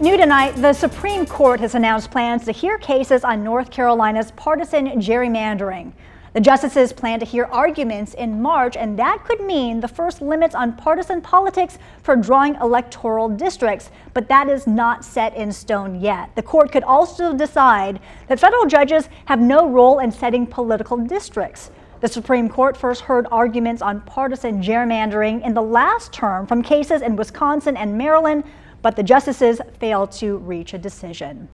New tonight, the Supreme Court has announced plans to hear cases on North Carolina's partisan gerrymandering. The justices plan to hear arguments in March, and that could mean the first limits on partisan politics for drawing electoral districts. But that is not set in stone yet. The court could also decide that federal judges have no role in setting political districts. The Supreme Court first heard arguments on partisan gerrymandering in the last term from cases in Wisconsin and Maryland, but the justices failed to reach a decision.